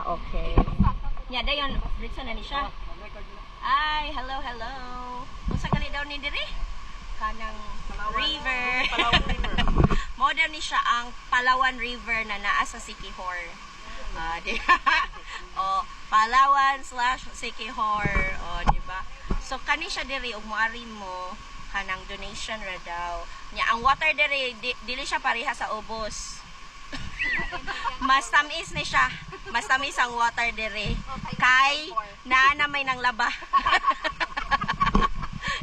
Okay. Nya dayon Britson na ni siya. Ay, hello. Unsa kani daw ni diri? Kanang river. Palawan River. Modern ni siya ang Palawan River na naa sa Siquijor. Di oh, Palawan/Siquijor. Oh, di ba? So kani siya diri ug moari mo kanang donation ra daw. Nya ang water diri dili siya pareha sa ubos. Mas tamis ni siya. Mas tamis ang water diri. Kay naa may nang laba.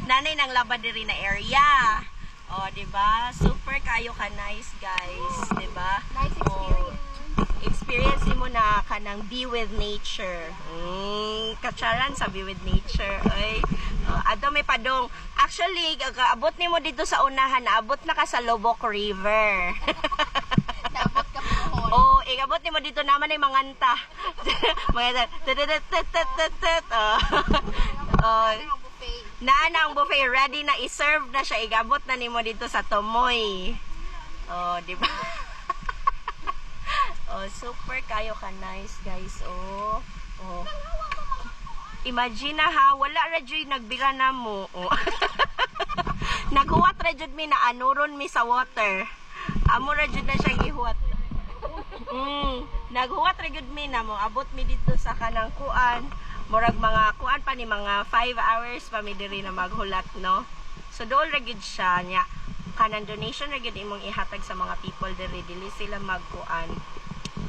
Nanay nang laba diri na area. Oh, di ba? Super kayo ka nice, guys, di ba? Nice experience. Experience mo na kanang be with nature. Katsaran sa be with nature. Ay, ato may padong. Actually, abot nimo dito sa unahan, naabot na ka sa Lobok River. Naabot ka po. Oh, igabot nimo dito naman ay manganta. Mga Naana ang buffet ready na i-serve na siya, igabot na nimo dito sa Tomoy. Oh, di ba? Oh, super kayo ka nice, guys. Oh. Oh. Imagine na ha, wala ra jud nagbira na mo. Oh. Naghuwat ra jud mi na anuron mi sa water. Amo ra jud na siya gihuwat. Naghuwat ra jud mi na mo abot mi dito sa kanang kuan. Murag mga kuan pa ni mga 5 hours pa mi diri na maghulat, no? So dool ra gid siya nya kanang donation ra gid imong ihatag sa mga people diri, dili sila magkuan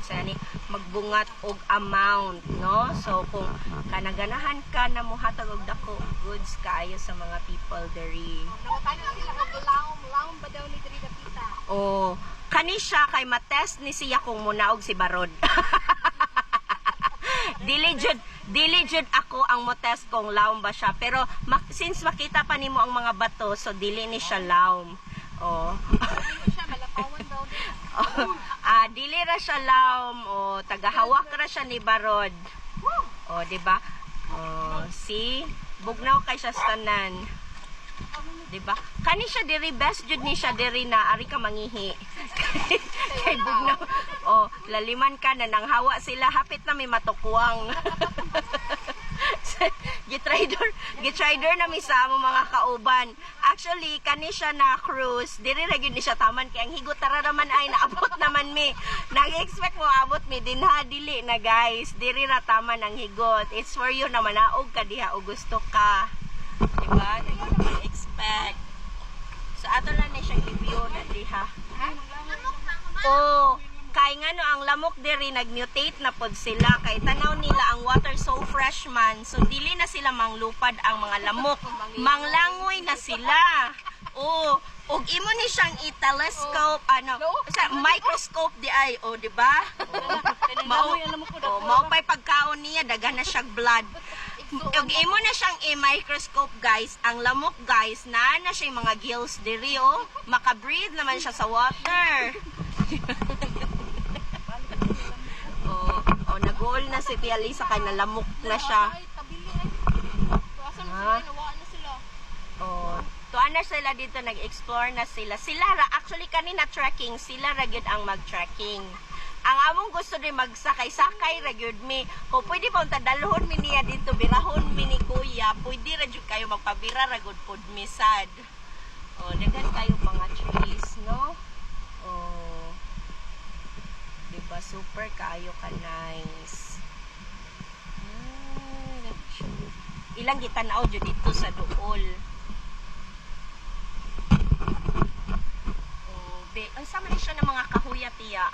sa ni magbungat og amount, no? So kung kanaganahan ka na mohatag og dako goods kaayo sa mga people diri. Nangutan sila kung laom ba daw ni diri dapita. Oh, kani siya kay matest ni siya kung munaog si Barod. Dili jud ako ang motest kung laom ba siya, pero since makita pa nimo ang mga bato, so dili ni siya laom. Oh. Dili siya malapawan daw din. Dili ra siya laom. Oh, tagahawak ra siya ni Barod. Oh, di ba? Oh, see? Bugnaw kay siya tanan. Di ba? Kani siya diri best jud ni siya diri na ari ka mangihi. Kay bugnaw. Oh, laliman ka na nang hawa sila hapit na may matukwang. Gitrider na mi sa among mga kauban. Actually, kani siya na cruise, diri ra gyud ni siya taman kay ang higot tara naman ay naabot naman mi. Nag-expect mo abot mi dinha dili na guys. Diri ra taman ang higot. It's for you naman naog ka diha o gusto ka. Diba? Expect. So ato lang na siyang review na diha. Oh, kay nga no ang lamok diri nag-mutate na pod sila kay tanaw nila ang water so fresh man, so dili na sila manglupad ang mga lamok, manglangoy na sila. Oh, og imo ni siyang i-telescope sa microscope di ay, oh di ba? Mao pay pagkaon niya daghan na siyang blood. Og imo na siyang i-microscope guys, ang lamok guys na siya mga gills diri oh, maka-breathe naman siya sa water. Nag-goal na si Tia Lisa kay nalamok na siya. Ay, tabili ay. Asan na sila? Nawaan na sila. Oh, tuan na sila dito, nag-explore na sila. Sila ra, actually kanina trekking, sila ra gyud ang mag-trekking. Ang among gusto din magsakay-sakay ra gyud mi. Kung pwede pa unta dalhon mi niya dito, birahon mi ni Kuya, pwede ra gyud kayo magpabira ra gud pod mi sad. Oh, daghan kayo mga trees, no? Oh. Diba, super kayo ka nice. Ilang gitanaw dyan dito sa duol. Oh, ang sama siya ng mga kahuya tiya.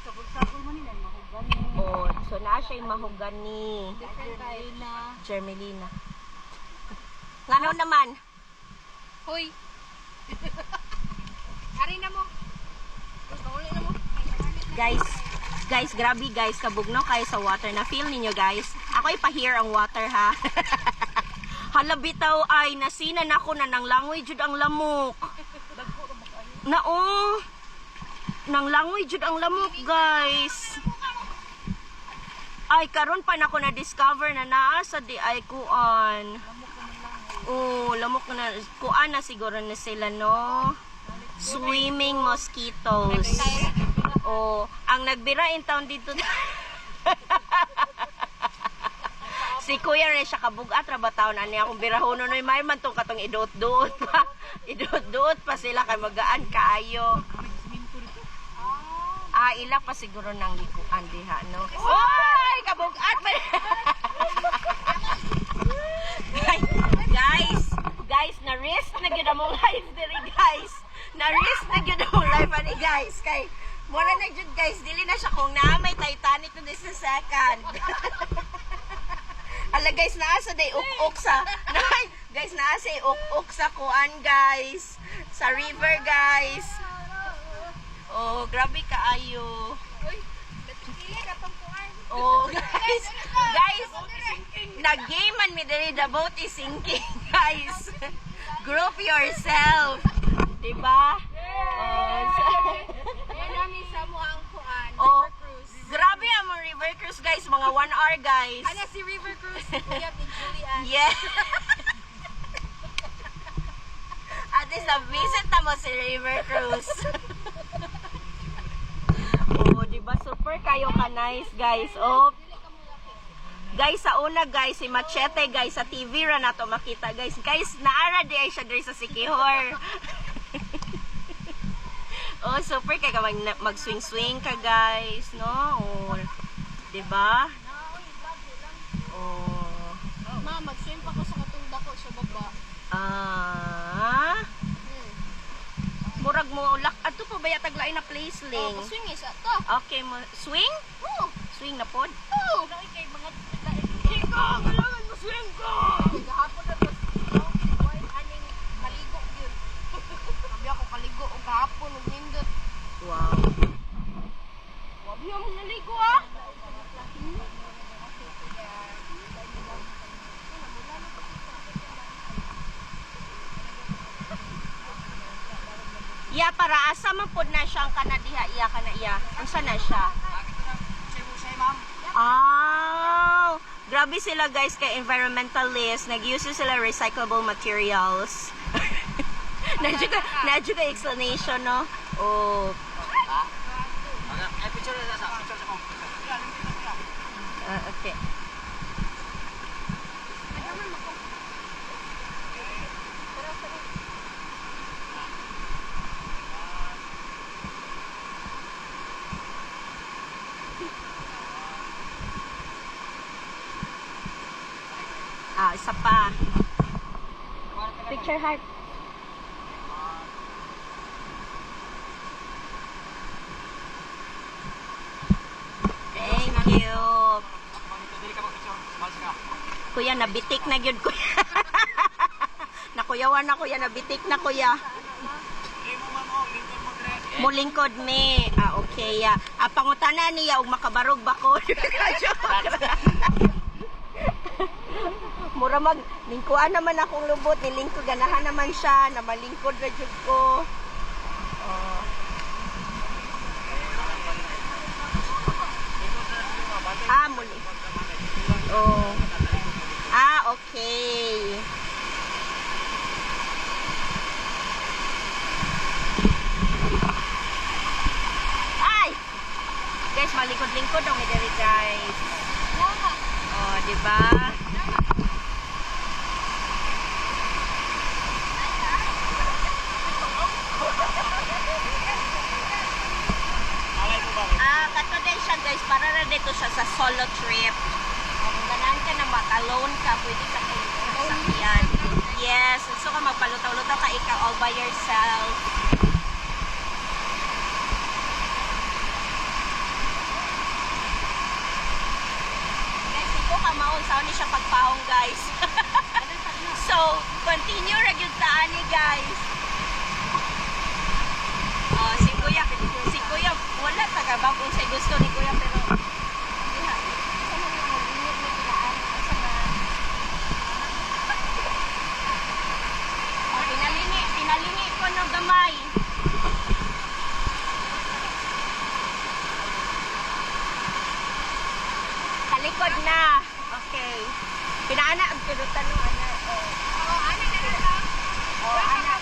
Sabol-sabol mo nila, mahugani. Oh, so naa siya yung mahugani. Germelina. Germelina. Ngano naman? Hoy. Ari na mo. Uli na mo. Guys, grabe guys, kabugno kayo sa water. Na-feel ninyo guys. Ako ipa-hear ang water ha. Hala bitaw ay, nasinan ako na nang langoy jud ang lamok. Nao. Nang langoy jud ang lamok guys. Ay, karon pa na ako na-discover na naa sa di ay kuan. Oh, lamok na. Kuan na siguro na sila, no? Swimming mosquitoes. Oh, ang nagbira in town dito. Si Kuya rin siya kabugat ra ba taon ani akong birahonon noy may man tong katong iduot-duot pa. Iduot-duot pa sila kay magaan kaayo. Ila pa siguro nang likuan diha no. Oy, kabugat pa. Guys, na-risk na gyud among life diri guys. Na-risk na gyud among life ani guys kay mura na jud guys, dili na siya kung naamay Titanic to this second. Ala guys, naasa day uk-uk sa guys, naasa uk-uk sa kuan guys. Sa river guys. Oh, grabe kaayo. Uy, natutili na pang kuan. Oh, guys, nag-gamean mi diri, the boat is sinking, guys. Group yourself. Diba? Ayan namin sa muang kuan. Oh, River Cruise. grabe ang mga river cruise, guys. Mga 1 hour, guys. Ano si River Cruise? Kuya ni Julian. Yeah. At least na-visit na mo si River Cruise. Oh, diba? Super kayo ka-nice, guys. Oh, guys, sa una, guys, si Machete, guys, sa TV ra na to makita, guys. Guys, naara di ay siya diri sa Sikihor. Oh, super kay ka mag-swing-swing ka, guys, no? Oh, diba? Oh. Ma, mag-swim pa ko sa katong dako sa baba. Murag mo lak adto pa ba yatag lain na place Oh, ling. mag-swim isa to. Okay mo swing? Oh, Swing na pod. oh. Dahil kay mga Ika, kailangan mo swing ka. gahapon na to. Boy, aning maligo yun. Sabi ako kaligo o gahapon ug nindot. Wow. Wabi mo naligo ah. Iya para asa man pod na siyang kanadiha iya kana iya. Unsa na siya? Ah, grabe sila guys kay environmentalist. Nag-use sila recyclable materials. Nadyo ka explanation, no? Oh. Okay. Isa pa. Picture heart. Thank you. Kuya, nabitik na gyud kuya. Nakuyawan na kuya, nabitik na kuya. Mulingkod me. Okay. Pangutana niya og makabarog ba ko. Mura mag lingkuan naman akong lubot, nilingkod ganahan naman siya, na malingkod ra jud ko. Oh. Muli. Oh. Okay. Ay! Guys, malingkod-lingkod ang medali guys. Oh, di ba? Kato din siya guys, para na dito siya sa solo trip. Kung ganahan ka na mag-alone ka, pwede ka kayo sa sakyan. Yes, gusto ka magpalutaw-lutaw ka ikaw all by yourself. Guys, iko ka maon, saan ni siya pagpahong guys. So, continue ra gyud ta ani guys. Si Kuya, wala taga kung sa gusto ni Kuya pero pinalingi ko ng gamay. Kalikod na. Okay. Pinaana ang pirutan ng ana. Oh, ano na lang. Oh, ana.